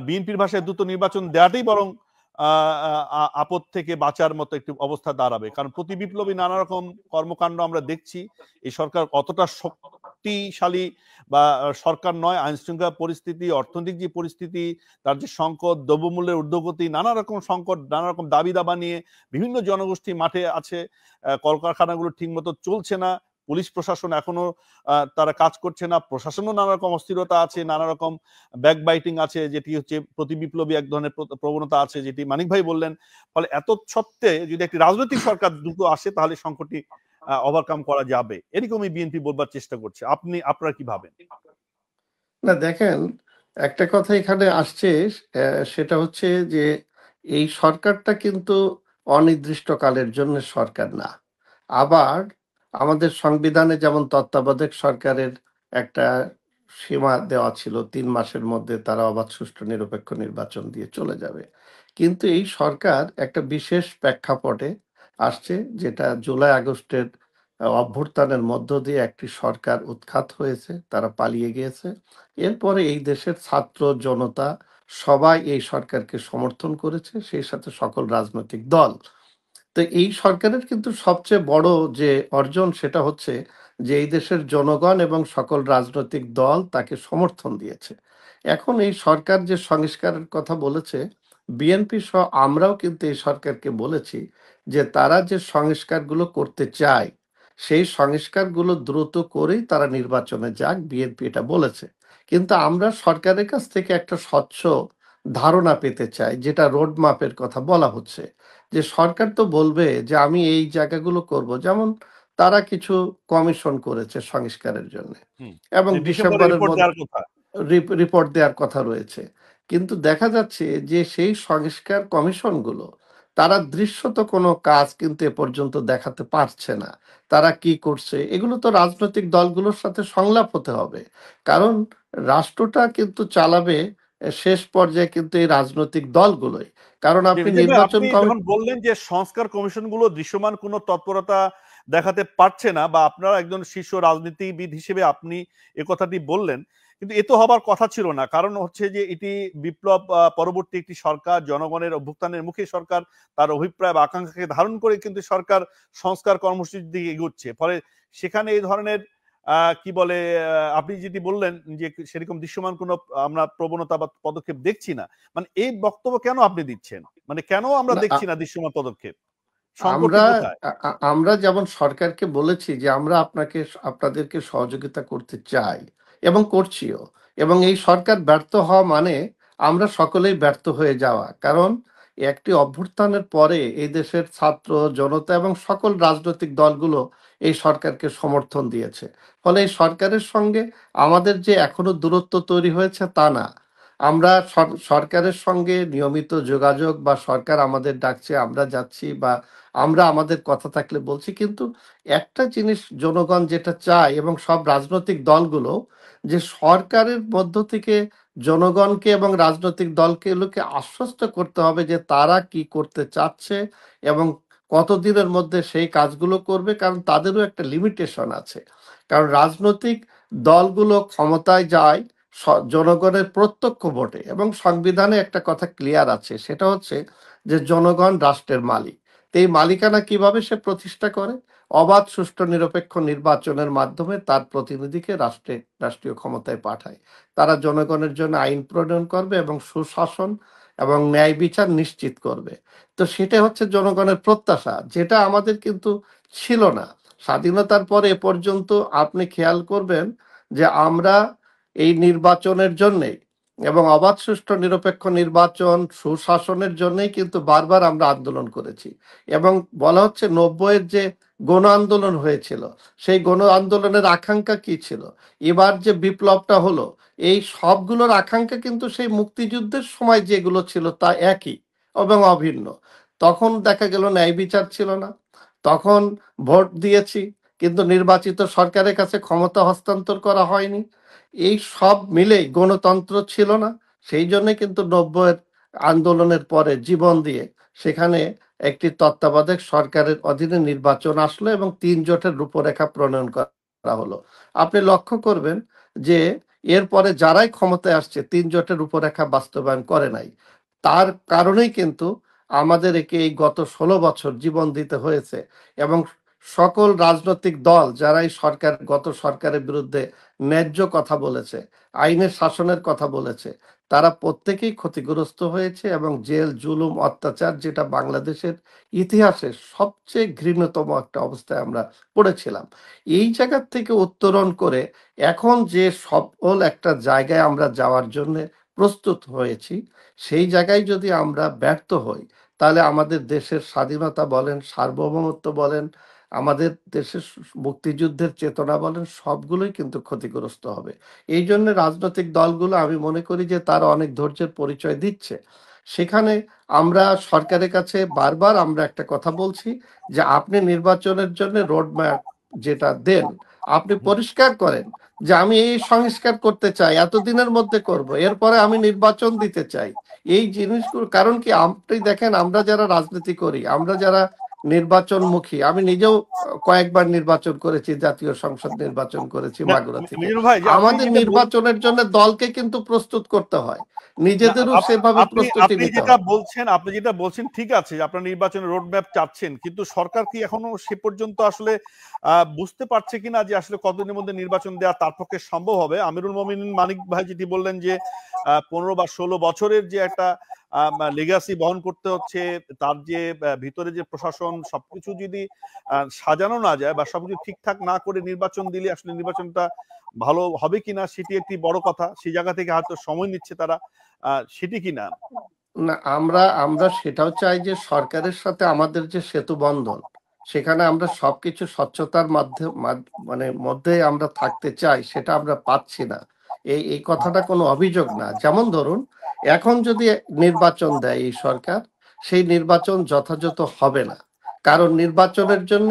বিএনপির ভাষায় দ্রুত নির্বাচন দেওয়াটাই বরং আপদ থেকে বাঁচার মতো একটি অবস্থা দাঁড়াবে। কারণ প্রতি বিপ্লবী নানা রকম কর্মকাণ্ড আমরা দেখছি। এই সরকার কতটা শক্তিশালী বা সরকার নয়, আইন শৃঙ্খলা পরিস্থিতি, অর্থনৈতিক যে পরিস্থিতি, তার যে সংকট, দ্রব্যমূল্যের ঊর্ধ্বগতি, নানা রকম সংকট, নানা রকম দাবি দাবা নিয়ে বিভিন্ন জনগোষ্ঠী মাঠে আছে। কলকারখানাগুলো ঠিক মতো চলছে না, পুলিশ প্রশাসন এখনো তারা কাজ করছে না, প্রশাসনও নানা রকম অস্থিরতা আছে, নানা রকম ব্যাকবাইটিং আছে, যেটি হচ্ছে প্রতি বিপ্লবী এক ধরনের প্রবণতা আছে, যেটি মানিক ভাই বললেন। ফলে এত সত্ত্বে যদি একটি রাজনৈতিক সরকার দ্রুত আসে তাহলে সংকটটি ওভারকাম করা যাবে, এরকমই বিএনপি বলবার চেষ্টা করছে। আপনারা কি ভাবেন? না দেখেন, একটা কথা এখানে আসছে, সেটা হচ্ছে যে এই সরকারটা কিন্তু অনির্দিষ্টকালের জন্য সরকার না। আবার আমাদের সংবিধানে যেমন তত্ত্বাবধায়ক সরকারের একটা সীমা দেওয়া ছিল, 3 মাসের মধ্যে তারা অবাধ সুষ্ঠু নিরপেক্ষ নির্বাচন দিয়ে চলে যাবে। কিন্তু এই সরকার একটা বিশেষ প্রেক্ষাপটে আসছে, যেটা জুলাই আগস্টের অভ্যুত্থানের মধ্য দিয়ে একটি সরকার উৎখাত হয়েছে, তারা পালিয়ে গিয়েছে। এরপরে এই দেশের ছাত্র জনতা সবাই এই সরকারকে সমর্থন করেছে, সেই সাথে সকল রাজনৈতিক দল। তো এই সরকারের কিন্তু সবচেয়ে বড় যে অর্জন, সেটা হচ্ছে যে এই দেশের জনগণ এবং সকল রাজনৈতিক দল তাকে সমর্থন দিয়েছে। এখন এই সরকার যে সংস্কারের কথা বলেছে, বিএনপি সহ আমরাও কিন্তু এই সরকারকে বলেছি যে তারা যে সংস্কারগুলো করতে চায় সেই সংস্কারগুলো দ্রুত করেই তারা নির্বাচনে যাক, বিএনপি এটা বলেছে। কিন্তু আমরা সরকারের কাছ থেকে একটা স্বচ্ছ ধারণা পেতে চাই, যেটা রোড ম্যাপের কথা বলা হচ্ছে, যে সরকার তো বলবে যে আমি এই জায়গাগুলো করব, যেমন তারা কিছু কমিশন করেছে সংস্কারের জন্য এবং ডিসেম্বরের মধ্যে রিপোর্ট দেওয়ার কথা রয়েছে। কিন্তু দেখা যাচ্ছে যে সেই সংস্কার কমিশনগুলো তারা দৃশ্যত কোনো কাজ কিন্তু এ পর্যন্ত দেখাতে পারছে না। তারা কি করছে এগুলো তো রাজনৈতিক দলগুলোর সাথে সংলাপ হতে হবে, কারণ রাষ্ট্রটা কিন্তু চালাবে শেষ পর্যায়ে কিন্তু এই রাজনৈতিক দলগুলোই। কারণ আপনি নির্বাচন যখন বললেন যে সংস্কার কমিশনগুলো দৃশ্যমান কোনো তৎপরতা দেখাতে পারছে না, বা আপনারা একজন শীর্ষ রাজনীতিবিদ হিসেবে আপনি এ কথাটি বললেন, কিন্তু এ তো হবার কথা ছিল না। কারণ হচ্ছে যে এটি বিপ্লব পরবর্তী একটি সরকার, জনগণের অভ্যুত্থানের মুখে সরকার, তার অভিপ্রায় বা আকাঙ্ক্ষাকে ধারণ করে কিন্তু সরকার সংস্কার কর্মসূচির দিকে এগোচ্ছে। ফলে সেখানে এই ধরনের কি বলে, আপনি যেটি বললেন যে সেরকম দৃশ্যমান কোনো আমরা প্রবণতা বা পদক্ষেপ দেখছি না, মানে এই বক্তব্য কেন আপনি দিচ্ছেন? মানে কেন আমরা দেখছি না দৃশ্যমান পদক্ষেপ? আমরা যেমন সরকারকে বলেছি যে আমরা আপনাদেরকে সহযোগিতা করতে চাই এবং করছিও, এবং এই সরকার ব্যর্থ হওয়া মানে আমরা সকলেই ব্যর্থ হয়ে যাওয়া। কারণ একটি অভ্যুত্থানের পরে এই দেশের ছাত্র জনতা এবং সকল রাজনৈতিক দলগুলো এই সরকারকে সমর্থন দিয়েছে। ফলে এই সরকারের সঙ্গে আমাদের যে এখনো দূরত্ব তৈরি হয়েছে তা না, আমরা সরকারের সঙ্গে নিয়মিত যোগাযোগ, বা সরকার আমাদের ডাকছে আমরা যাচ্ছি, বা আমরা আমাদের কথা থাকলে বলছি। কিন্তু একটা জিনিস জনগণ যেটা চায় এবং সব রাজনৈতিক দলগুলো, যে সরকারের মধ্য থেকে জনগণকে এবং রাজনৈতিক দলকে লোকে আশ্বস্ত করতে হবে যে তারা কি করতে চাচ্ছে এবং কতদিনের মধ্যে সেই কাজগুলো করবে, কারণ তাদেরও একটা লিমিটেশন আছে। কারণ রাজনৈতিক দলগুলো ক্ষমতায় যায় জনগণের প্রত্যক্ষ ভোটে, এবং সংবিধানে একটা কথা ক্লিয়ার আছে, সেটা হচ্ছে যে জনগণ রাষ্ট্রের মালিক। এই মালিকানা কিভাবে সে প্রতিষ্ঠা করে? অবাধ সুষ্ঠু নিরপেক্ষ নির্বাচনের মাধ্যমে তার প্রতিনিধিকে রাষ্ট্রীয় ক্ষমতায় পাঠায়। তারা জনগণের জন্য আইন প্রণয়ন করবে এবং সুশাসন এবং ন্যায় বিচার নিশ্চিত করবে। তো সেটা হচ্ছে জনগণের প্রত্যাশা, যেটা আমাদের কিন্তু ছিল না স্বাধীনতার পরে এ পর্যন্ত। আপনি খেয়াল করবেন যে আমরা এই নির্বাচনের জন্যে এবং অবাধ সুষ্ঠু নিরপেক্ষ নির্বাচন সুশাসনের জন্যই কিন্তু বারবার আমরা আন্দোলন করেছি। এবং বলা হচ্ছে 90-এর যে গণ আন্দোলন হয়েছিল, সেই গণ আন্দোলনের আকাঙ্ক্ষা কি ছিল? এবার যে বিপ্লবটা হলো, এই সবগুলোর আকাঙ্ক্ষা কিন্তু সেই মুক্তিযুদ্ধের সময় যেগুলো ছিল তা একই এবং অভিন্ন। তখন দেখা গেল ন্যায় বিচার ছিল না, তখন ভোট দিয়েছি কিন্তু নির্বাচিত সরকারের কাছে ক্ষমতা হস্তান্তর করা হয়নি, এই সব মিলেই গণতন্ত্র ছিল না। সেই জন্য কিন্তু 90-এর আন্দোলনের পরে জীবন দিয়ে সেখানে একটি তত্ত্বাবধায়ক সরকারের অধীনে নির্বাচন আসলো এবং 3 জোটের রূপরেখা প্রণয়ন করা হলো। আপনি লক্ষ্য করবেন যে এরপরে যারাই ক্ষমতায় আসছে ৩ জোটের রূপরেখা বাস্তবায়ন করে নাই। তার কারণেই কিন্তু আমাদের একে এই গত ১৬ বছর জীবন দিতে হয়েছে। এবং সকল রাজনৈতিক দল যারা এই গত সরকারের বিরুদ্ধে ন্যায্য কথা বলেছে, আইনের শাসনের কথা বলেছে, তারা প্রত্যেকেই ক্ষতিগ্রস্ত হয়েছে এবং জেল, জুলুম, অত্যাচার, যেটা বাংলাদেশের ইতিহাসে সবচেয়ে ঘৃণ্যতম একটা অবস্থায় আমরা পড়েছিলাম। এই জায়গার থেকে উত্তরণ করে এখন যে সফল একটা জায়গায় আমরা যাওয়ার জন্য প্রস্তুত হয়েছি, সেই জায়গায় যদি আমরা ব্যর্থ হই, তাহলে আমাদের দেশের স্বাধীনতা বলেন, সার্বভৌমত্ব বলেন, আমাদের দেশের মুক্তিযুদ্ধের চেতনা বলেন, সবগুলোই কিন্তু ক্ষতিগ্রস্ত হবে। এই জন্য রাজনৈতিক দলগুলো আমি মনে করি যে তারা অনেক ধৈর্যের পরিচয় দিচ্ছে। সেখানে আমরা সরকারের কাছে বারবার আমরা একটা কথা বলছি যে আপনি নির্বাচনের জন্য রোড ম্যাপ যেটা দেন, আপনি পরিষ্কার করেন যে আমি এই সংস্কার করতে চাই, এতদিনের মধ্যে করব, এরপরে আমি নির্বাচন দিতে চাই। এই জিনিসগুলো, কারণ কি আপনি দেখেন, আমরা যারা রাজনীতি করি, আমরা যারা নির্বাচনমুখী, আমি নিজেও কয়েকবার নির্বাচন করেছি, জাতীয় সংসদ নির্বাচন করেছি না, মাগুরা থেকে। মিজানুর ভাই, যে আপনি আমাদের যেটা নির্বাচনের জন্য দলকে কিন্তু প্রস্তুত করতে হয়, না, নিজেদেরও সেভাবে আপনি প্রস্তুতি আপনি নিতে যেটা হয়। বলছেন, ঠিক আছে যে আপনার নির্বাচনের রোড ম্যাপ চাচ্ছেন, কিন্তু সরকার কি এখনো সে পর্যন্ত আসলে বুঝতে পারছে কিনা যে আসলে কতদিনের মধ্যে নির্বাচন দেওয়া তার পক্ষে সম্ভব হবে? আমিরুল মোমিনিন মানিক ভাই যেটি বললেন যে 15 বা 16 বছরের যে একটা লেগাসি বহন করতে হচ্ছে, তার যে ভিতরে যে প্রশাসন, সবকিছু যদি সাজানো না যায় বা সবকিছু ঠিকঠাক না করে নির্বাচন দিলে আসলে নির্বাচনটা ভালো হবে কিনা সেটি একটি বড় কথা। সেই জায়গা থেকে হয়তো সময় নিচ্ছে তারা, সেটি কিনা। না, আমরা আমরা সেটাও চাই যে সরকারের সাথে আমাদের যে সেতু বন্ধন, সেখানে আমরা সবকিছু স্বচ্ছতার মানে মধ্যে আমরা থাকতে চাই, সেটা আমরা পাচ্ছি না। এই কথাটা কোনো অভিযোগ না। যেমন ধরুন, এখন যদি নির্বাচন দেয় এই সরকার, সেই নির্বাচন যথাযথ হবে না। কারণ নির্বাচনের জন্য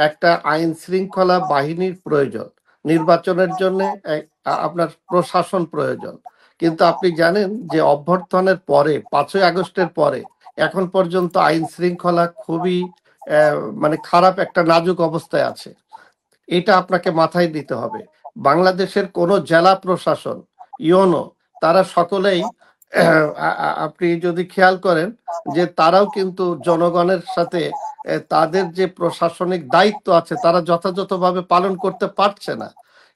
একটা আইন শৃঙ্খলা বাহিনীর প্রয়োজন, নির্বাচনের জন্য আপনার প্রশাসন প্রয়োজন। কিন্তু আপনি জানেন যে অভ্যর্থনের পরে, 5ই আগস্টের পরে এখন পর্যন্ত আইন শৃঙ্খলা খুবই মানে খারাপ একটা নাজুক অবস্থায় আছে। এটা আপনাকে মাথায় দিতে হবে। বাংলাদেশের কোন জেলা প্রশাসন, ইউনো, তারা সকলেই আপনি যদি খেয়াল করেন যে তারাও কিন্তু জনগণের সাথে তাদের যে প্রশাসনিক দায়িত্ব আছে তারা যথাযথভাবে পালন করতে পারছে না।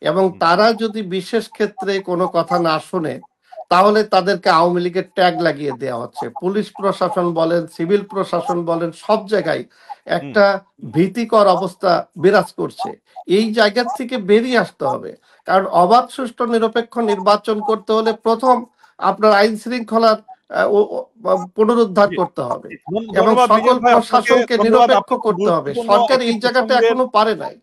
এবং তারা যদি বিশেষ ক্ষেত্রে কোনো কথা না শুনে, তাহলে তাদেরকে আওয়ামী লীগের ট্যাগ লাগিয়ে দেওয়া হচ্ছে। পুলিশ প্রশাসন বলেন, সিভিল প্রশাসন বলেন, সব জায়গায় একটা ভীতিকর অবস্থা বিরাজ করছে। এই জায়গার থেকে বেরিয়ে আসতে হবে। কারণ অবাধ, সুষ্ঠু, নিরপেক্ষ নির্বাচন করতে হলে প্রথম আপনার আইন শৃঙ্খলার পুনরুদ্ধার করতে হবে এবং ধন্যবাদ সকল মিজান ভাই, আপনাকে প্রশাসনকে ধন্যবাদ। নিরপেক্ষ আপনি করতে হবে। গুরুত্বপূর্ণ সরকার একটি এই জায়গাটা প্রসঙ্গের এখনো পারে নাই।